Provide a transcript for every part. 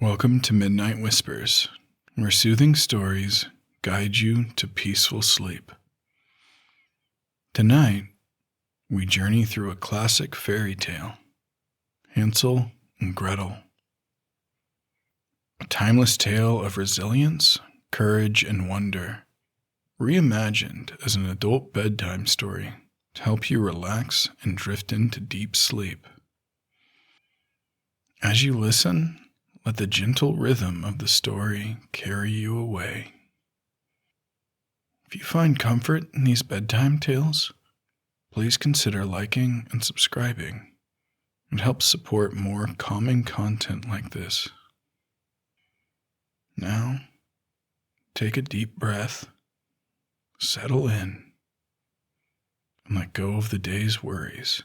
Welcome to Midnight Whispers, where soothing stories guide you to peaceful sleep. Tonight, we journey through a classic fairy tale, Hansel and Gretel. A timeless tale of resilience, courage, and wonder, reimagined as an adult bedtime story to help you relax and drift into deep sleep. As you listen, let the gentle rhythm of the story carry you away. If you find comfort in these bedtime tales, please consider liking and subscribing. It helps support more calming content like this. Now, take a deep breath, settle in, and let go of the day's worries.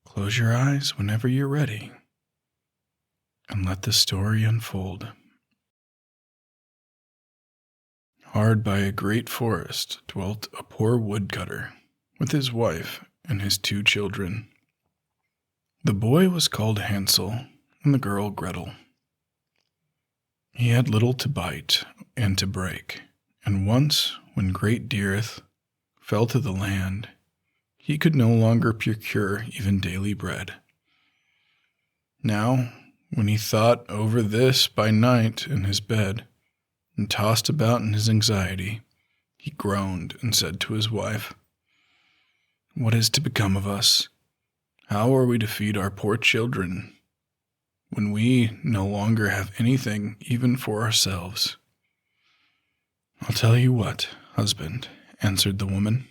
Close your eyes whenever you're ready, and let the story unfold. Hard by a great forest dwelt a poor woodcutter with his wife and his 2 children. The boy was called Hansel and the girl Gretel. He had little to bite and to break, and once, when great dearth fell to the land, he could no longer procure even daily bread. Now, when he thought over this by night in his bed, and tossed about in his anxiety, he groaned and said to his wife, "What is to become of us? How are we to feed our poor children when we no longer have anything even for ourselves?" "I'll tell you what, husband," answered the woman.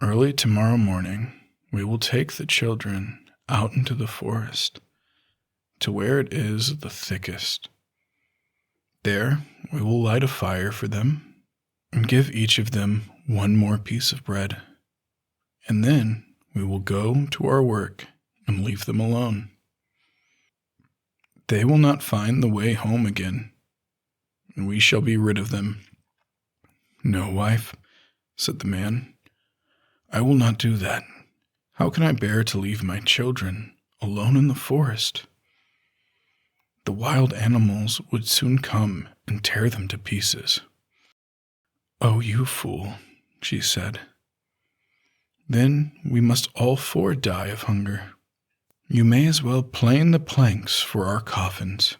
"Early tomorrow morning we will take the children out into the forest, to where it is the thickest. There we will light a fire for them and give each of them 1 more piece of bread, and then we will go to our work and leave them alone. They will not find the way home again, and we shall be rid of them." "No, wife," said the man, "I will not do that. How can I bear to leave my children alone in the forest? The wild animals would soon come and tear them to pieces." "Oh, you fool," she said. "Then we must all 4 die of hunger. You may as well plane the planks for our coffins."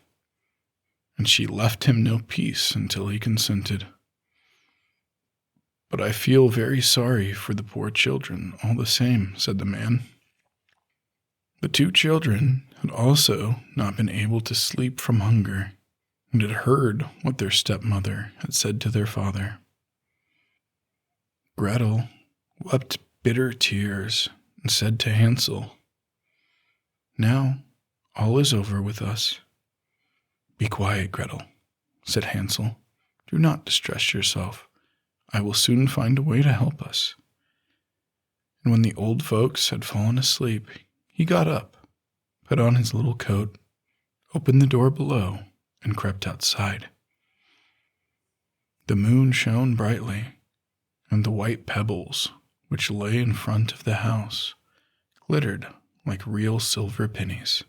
And she left him no peace until he consented. "But I feel very sorry for the poor children all the same," said the man. The 2 children had also not been able to sleep from hunger, and had heard what their stepmother had said to their father. Gretel wept bitter tears and said to Hansel, "Now all is over with us." "Be quiet, Gretel," said Hansel. "Do not distress yourself. I will soon find a way to help us." And when the old folks had fallen asleep, he got up, put on his little coat, opened the door below, and crept outside. The moon shone brightly, and the white pebbles, which lay in front of the house, glittered like real silver pennies.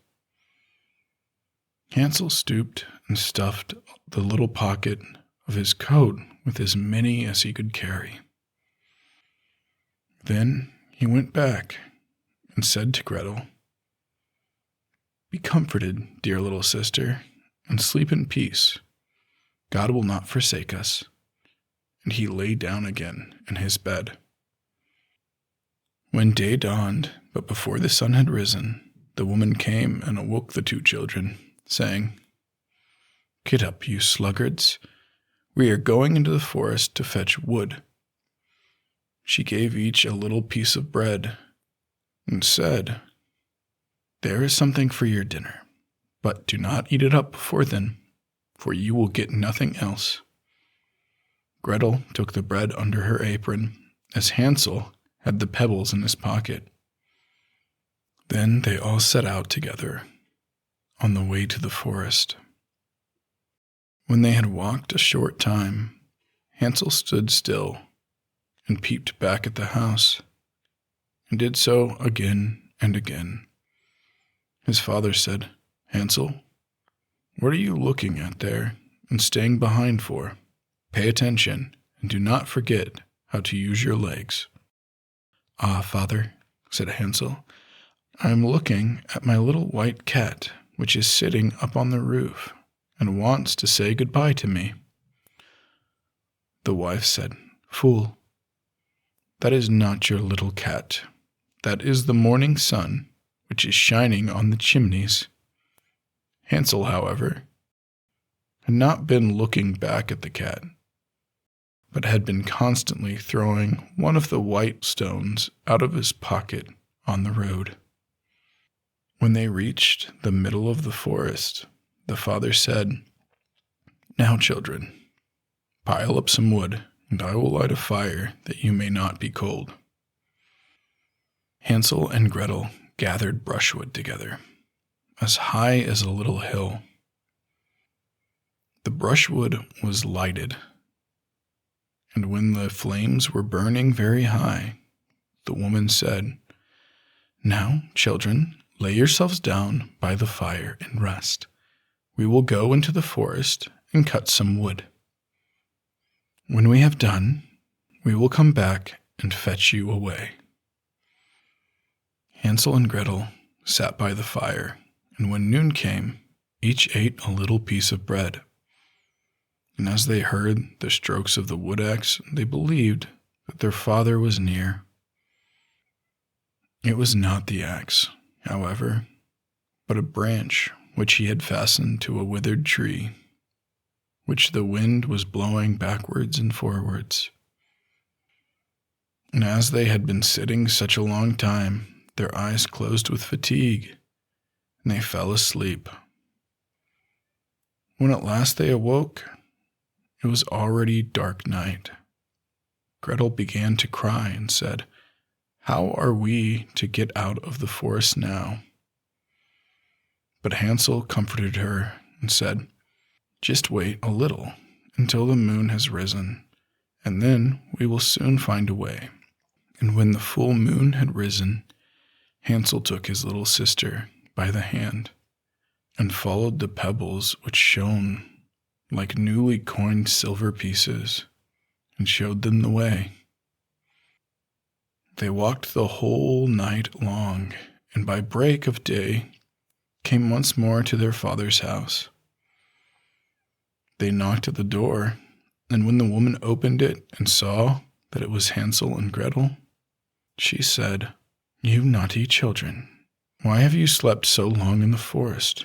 Hansel stooped and stuffed the little pocket of his coat with as many as he could carry. Then he went back and said to Gretel, "Be comforted, dear little sister, and sleep in peace. God will not forsake us." And he lay down again in his bed. When day dawned, but before the sun had risen, the woman came and awoke the 2 children, saying, "Get up, you sluggards. We are going into the forest to fetch wood." She gave each a little piece of bread and said, "There is something for your dinner, but do not eat it up before then, for you will get nothing else." Gretel took the bread under her apron, as Hansel had the pebbles in his pocket. Then they all set out together on the way to the forest. When they had walked a short time, Hansel stood still and peeped back at the house, and did so again and again. His father said, Hansel, what are you looking at there and staying behind for? Pay attention and do not forget how to use your legs." "Ah, father," said Hansel, "I am looking at my little white cat, which is sitting up on the roof and wants to say goodbye to me." The wife said, "Fool, that is not your little cat. That is the morning sun, which is shining on the chimneys." Hansel, however, had not been looking back at the cat, but had been constantly throwing one of the white stones out of his pocket on the road. When they reached the middle of the forest, the father said, "Now, children, pile up some wood, and I will light a fire that you may not be cold." Hansel and Gretel gathered brushwood together, as high as a little hill. The brushwood was lighted, and when the flames were burning very high, the woman said, "Now, children, lay yourselves down by the fire and rest. We will go into the forest and cut some wood. When we have done, we will come back and fetch you away." Hansel and Gretel sat by the fire, and when noon came, each ate a little piece of bread. And as they heard the strokes of the wood axe, they believed that their father was near. It was not the axe, however, but a branch which he had fastened to a withered tree, which the wind was blowing backwards and forwards. And as they had been sitting such a long time, their eyes closed with fatigue, and they fell asleep. When at last they awoke, it was already dark night. Gretel began to cry and said, "How are we to get out of the forest now?" But Hansel comforted her and said, "Just wait a little until the moon has risen, and then we will soon find a way." And when the full moon had risen, Hansel took his little sister by the hand and followed the pebbles which shone like newly coined silver pieces, and showed them the way. They walked the whole night long, and by break of day came once more to their father's house. They knocked at the door, and when the woman opened it and saw that it was Hansel and Gretel, she said, "You naughty children, why have you slept so long in the forest?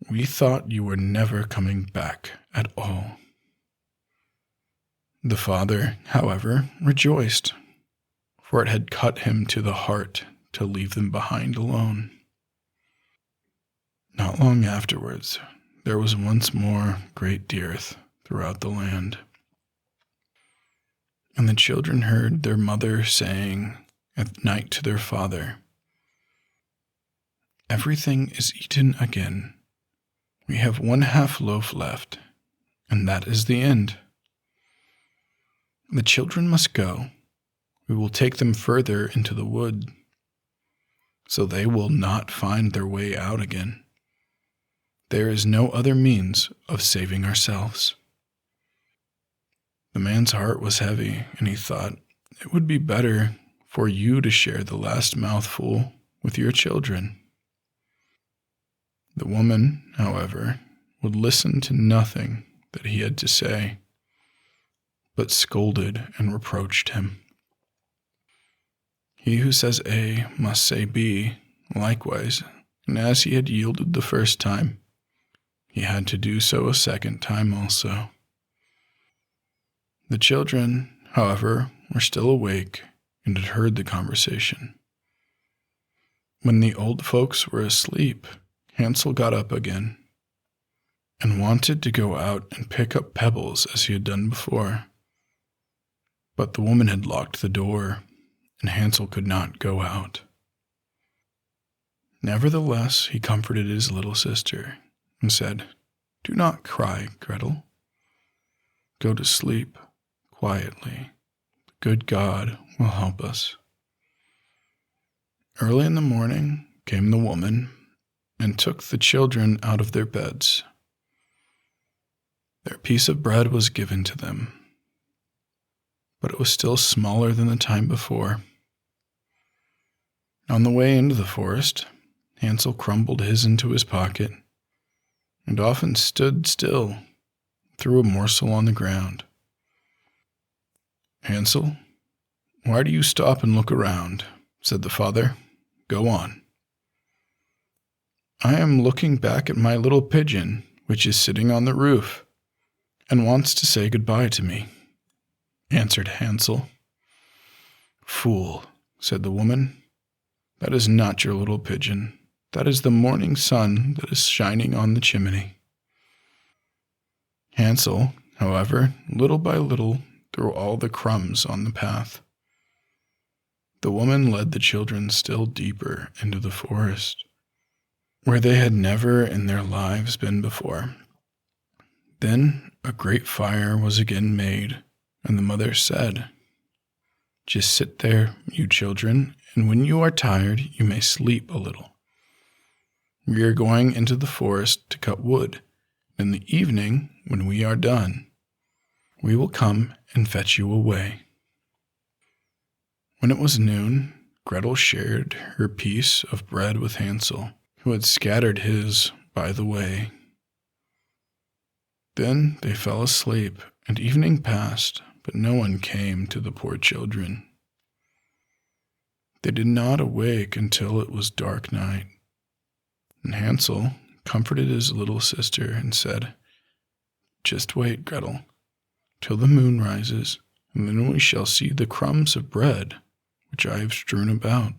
We thought you were never coming back at all." The father, however, rejoiced, for it had cut him to the heart to leave them behind alone. Not long afterwards, there was once more great dearth throughout the land, and the children heard their mother saying at night to their father, "Everything is eaten again. We have 1/2 loaf left, and that is the end. The children must go. We will take them further into the wood, so they will not find their way out again. There is no other means of saving ourselves." The man's heart was heavy, and he thought, "It would be better for you to share the last mouthful with your children." The woman, however, would listen to nothing that he had to say, but scolded and reproached him. He who says A must say B likewise, and as he had yielded the first time, he had to do so a second time also. The children, however, were still awake and had heard the conversation. When the old folks were asleep, Hansel got up again and wanted to go out and pick up pebbles as he had done before. But the woman had locked the door, and Hansel could not go out. Nevertheless, he comforted his little sister and said, "Do not cry, Gretel. Go to sleep quietly. The good God will help us." Early in the morning came the woman, and took the children out of their beds. Their piece of bread was given to them, but it was still smaller than the time before. On the way into the forest, Hansel crumbled his into his pocket and often stood still, threw a morsel on the ground. "Hansel, why do you stop and look around?" said the father. "Go on." "I am looking back at my little pigeon, which is sitting on the roof, and wants to say goodbye to me," answered Hansel. "Fool," said the woman, "that is not your little pigeon. That is the morning sun that is shining on the chimney." Hansel, however, little by little, threw all the crumbs on the path. The woman led the children still deeper into the forest, where they had never in their lives been before. Then a great fire was again made, and the mother said, "Just sit there, you children, and when you are tired, you may sleep a little. We are going into the forest to cut wood. In the evening, when we are done, we will come and fetch you away." When it was noon, Gretel shared her piece of bread with Hansel, who had scattered his by the way. Then they fell asleep, and evening passed, but no one came to the poor children. They did not awake until it was dark night, and Hansel comforted his little sister and said, "Just wait, Gretel, till the moon rises, and then we shall see the crumbs of bread which I have strewn about.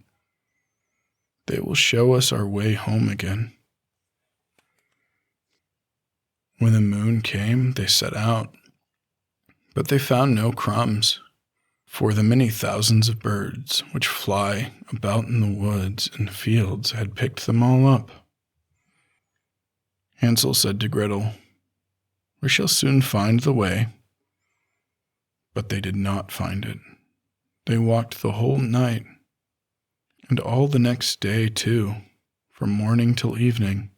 They will show us our way home again." When the moon came, they set out, but they found no crumbs, for the many thousands of birds which fly about in the woods and fields had picked them all up. Hansel said to Gretel, "We shall soon find the way." But they did not find it. They walked the whole night, and all the next day too, from morning till evening.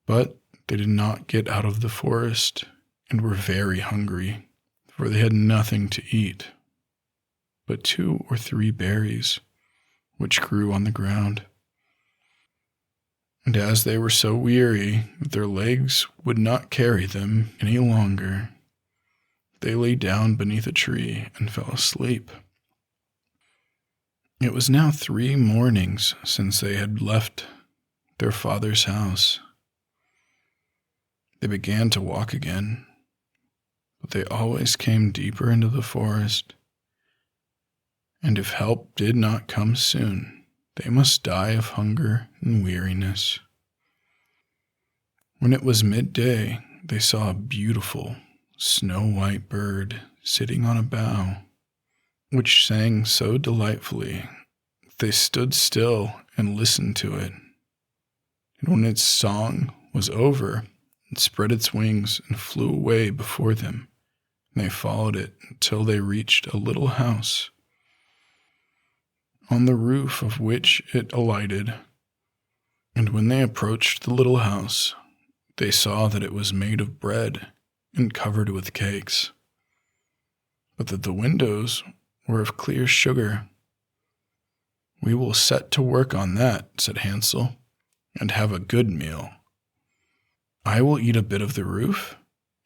But they did not get out of the forest, and were very hungry, for they had nothing to eat but 2 or 3 berries, which grew on the ground. And as they were so weary that their legs would not carry them any longer, they lay down beneath a tree and fell asleep. It was now 3 mornings since they had left their father's house. They began to walk again, but they always came deeper into the forest, and if help did not come soon, they must die of hunger and weariness. When it was midday, they saw a beautiful snow-white bird sitting on a bough, which sang so delightfully that they stood still and listened to it. And when its song was over, it spread its wings and flew away before them, and they followed it until they reached a little house, on the roof of which it alighted. And when they approached the little house, they saw that it was made of bread and covered with cakes, but that the windows were of clear sugar. "We will set to work on that," said Hansel, "and have a good meal. I will eat a bit of the roof,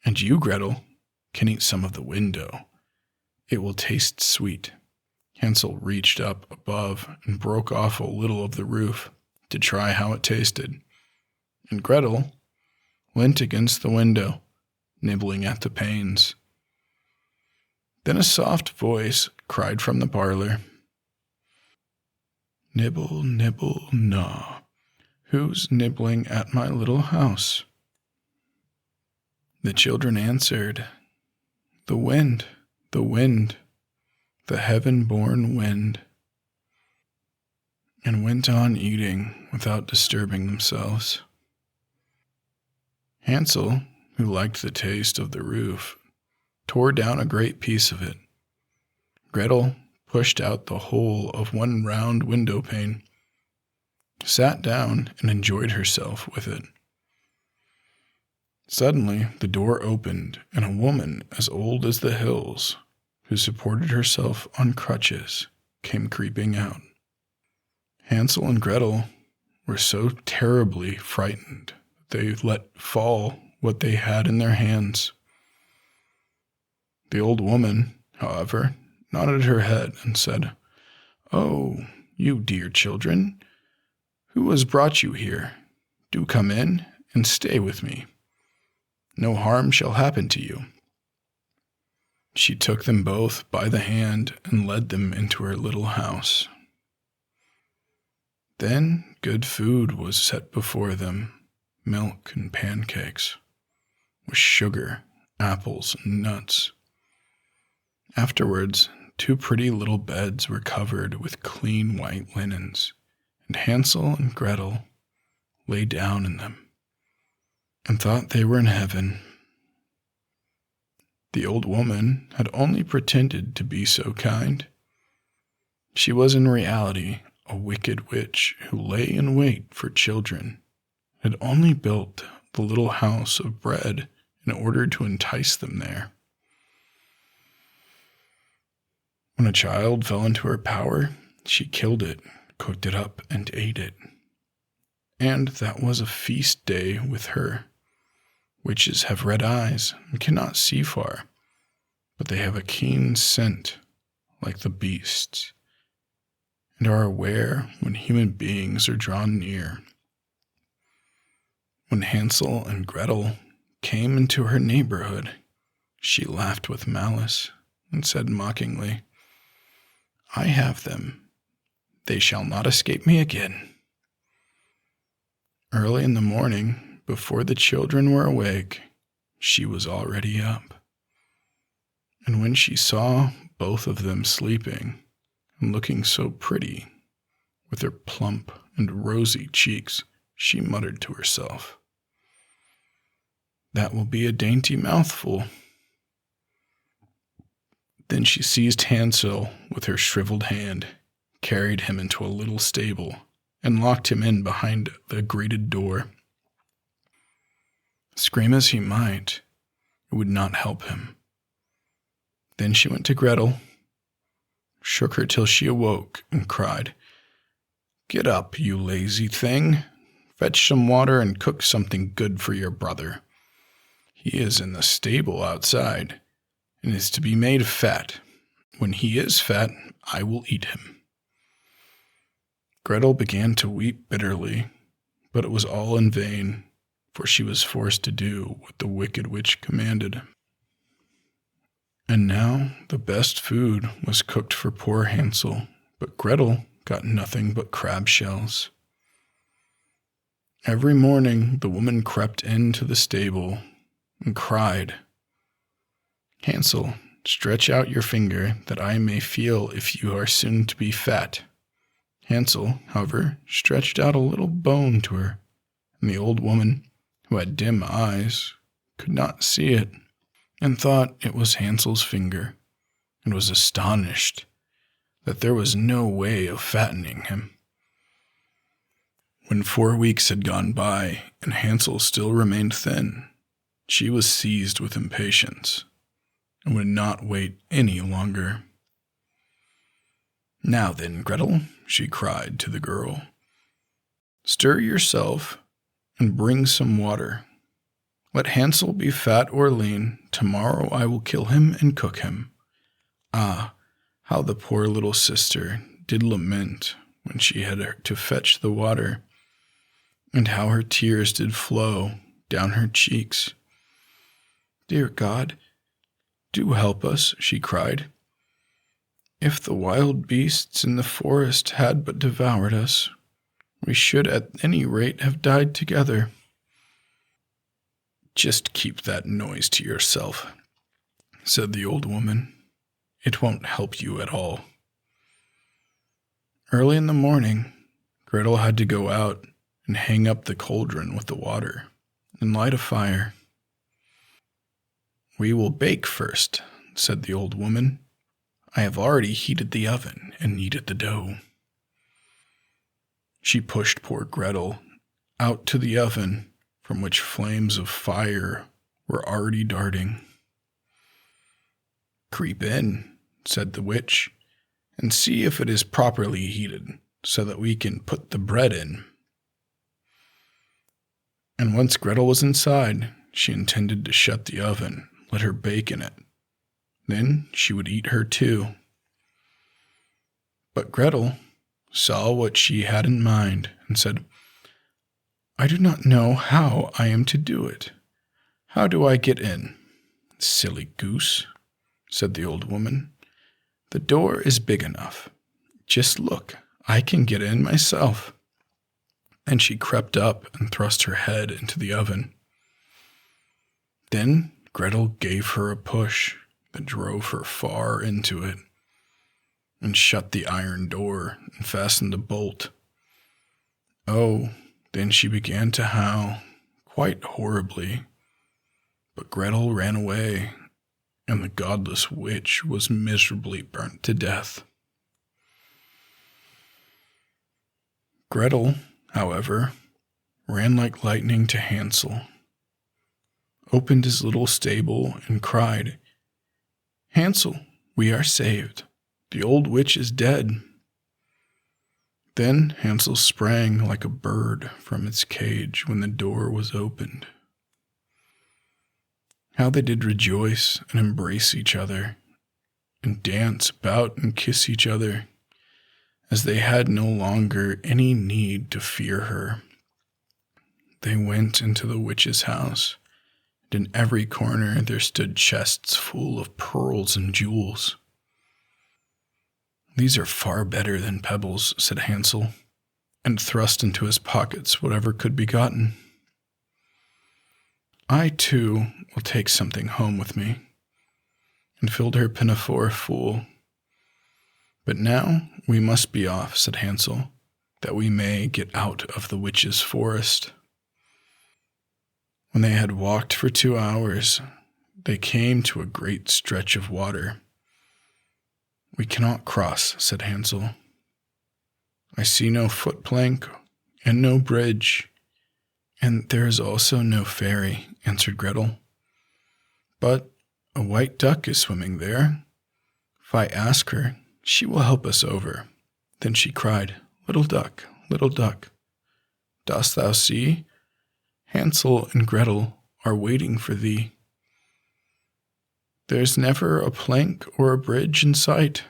and you, Gretel, can eat some of the window. It will taste sweet." Hansel reached up above and broke off a little of the roof to try how it tasted, and Gretel leant against the window, nibbling at the panes. Then a soft voice cried from the parlor, "Nibble, nibble, gnaw. Who's nibbling at my little house?" The children answered, "The wind, the wind, the heaven-born wind," and went on eating without disturbing themselves. Hansel, who liked the taste of the roof, tore down a great piece of it. Gretel pushed out the whole of one round window pane, sat down, and enjoyed herself with it. Suddenly, the door opened, and a woman as old as the hills, who supported herself on crutches, came creeping out. Hansel and Gretel were so terribly frightened they let fall what they had in their hands. The old woman, however, nodded her head and said, "Oh, you dear children, who has brought you here? Do come in and stay with me. No harm shall happen to you." She took them both by the hand and led them into her little house. Then good food was set before them, milk and pancakes, with sugar, apples, and nuts. Afterwards, 2 pretty little beds were covered with clean white linens, and Hansel and Gretel lay down in them and thought they were in heaven. The old woman had only pretended to be so kind. She was in reality a wicked witch who lay in wait for children, had only built the little house of bread in order to entice them there. When a child fell into her power, she killed it, cooked it up, and ate it. And that was a feast day with her. Witches have red eyes and cannot see far, but they have a keen scent like the beasts, and are aware when human beings are drawn near. When Hansel and Gretel came into her neighborhood, she laughed with malice and said mockingly, "I have them. They shall not escape me again." Early in the morning, before the children were awake, she was already up. And when she saw both of them sleeping and looking so pretty, with their plump and rosy cheeks, she muttered to herself, "That will be a dainty mouthful." Then she seized Hansel with her shriveled hand, carried him into a little stable, and locked him in behind the grated door. Scream as he might, it would not help him. Then she went to Gretel, shook her till she awoke, and cried, "Get up, you lazy thing. Fetch some water and cook something good for your brother. He is in the stable outside, and is to be made fat. When he is fat, I will eat him." Gretel began to weep bitterly, but it was all in vain, for she was forced to do what the wicked witch commanded. And now the best food was cooked for poor Hansel, but Gretel got nothing but crab shells. Every morning the woman crept into the stable and cried, "Hansel, stretch out your finger that I may feel if you are soon to be fat." Hansel, however, stretched out a little bone to her, and the old woman, who had dim eyes, could not see it, and thought it was Hansel's finger, and was astonished that there was no way of fattening him. When 4 weeks had gone by, and Hansel still remained thin, she was seized with impatience, and would not wait any longer. "Now then, Gretel," she cried to the girl, "stir yourself and bring some water. Let Hansel be fat or lean, tomorrow I will kill him and cook him." Ah, how the poor little sister did lament when she had to fetch the water, and how her tears did flow down her cheeks. "Dear God, do help us," she cried. "If the wild beasts in the forest had but devoured us, we should at any rate have died together." "Just keep that noise to yourself," said the old woman. "It won't help you at all." Early in the morning, Gretel had to go out and hang up the cauldron with the water and light a fire. "We will bake first," said the old woman. "I have already heated the oven and kneaded the dough." She pushed poor Gretel out to the oven, from which flames of fire were already darting. "Creep in," said the witch, "and see if it is properly heated, so that we can put the bread in." And once Gretel was inside, she intended to shut the oven, let her bake in it. Then she would eat her too. But Gretel saw what she had in mind and said, "I do not know how I am to do it. How do I get in?" "Silly goose," said the old woman. "The door is big enough. Just look, I can get in myself." And she crept up and thrust her head into the oven. Then Gretel gave her a push that drove her far into it, and shut the iron door and fastened the bolt. Oh, then she began to howl, quite horribly. But Gretel ran away, and the godless witch was miserably burnt to death. Gretel, however, ran like lightning to Hansel, opened his little stable, and cried, "Hansel, we are saved. The old witch is dead." Then Hansel sprang like a bird from its cage when the door was opened. How they did rejoice and embrace each other, and dance about and kiss each other, as they had no longer any need to fear her. They went into the witch's house, and in every corner there stood chests full of pearls and jewels. "These are far better than pebbles," said Hansel, and thrust into his pockets whatever could be gotten. "I, too, will take something home with me," and filled her pinafore full. "But now we must be off," said Hansel, "that we may get out of the witch's forest." When they had walked for 2 hours, they came to a great stretch of water. "We cannot cross," said Hansel. "I see no footplank and no bridge, and there is also no ferry," answered Gretel. "But a white duck is swimming there. If I ask her, she will help us over." Then she cried, little duck, dost thou see? Hansel and Gretel are waiting for thee. There's never a plank or a bridge in sight.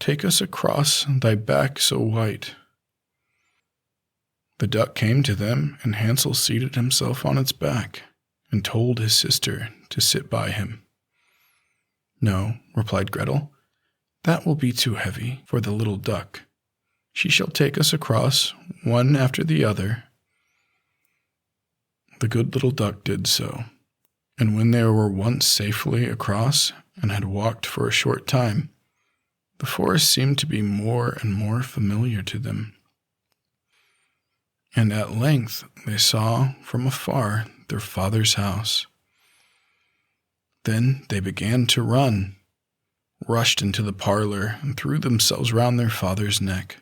Take us across thy back so white." The duck came to them, and Hansel seated himself on its back, and told his sister to sit by him. "No," replied Gretel, "that will be too heavy for the little duck. She shall take us across, one after the other." The good little duck did so, and when they were once safely across and had walked for a short time, the forest seemed to be more and more familiar to them. And at length they saw from afar their father's house. Then they began to run, rushed into the parlor, and threw themselves round their father's neck.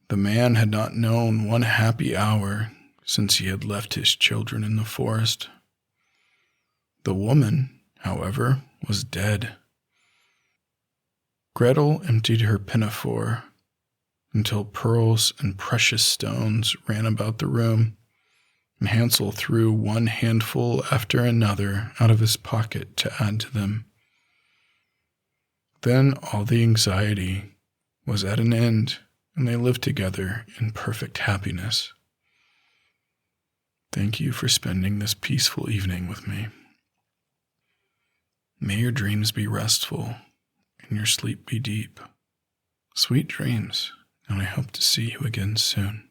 The man had not known one happy hour since he had left his children in the forest. The woman, however, was dead. Gretel emptied her pinafore until pearls and precious stones ran about the room, and Hansel threw one handful after another out of his pocket to add to them. Then all the anxiety was at an end, and they lived together in perfect happiness. Thank you for spending this peaceful evening with me. May your dreams be restful and your sleep be deep. Sweet dreams, and I hope to see you again soon.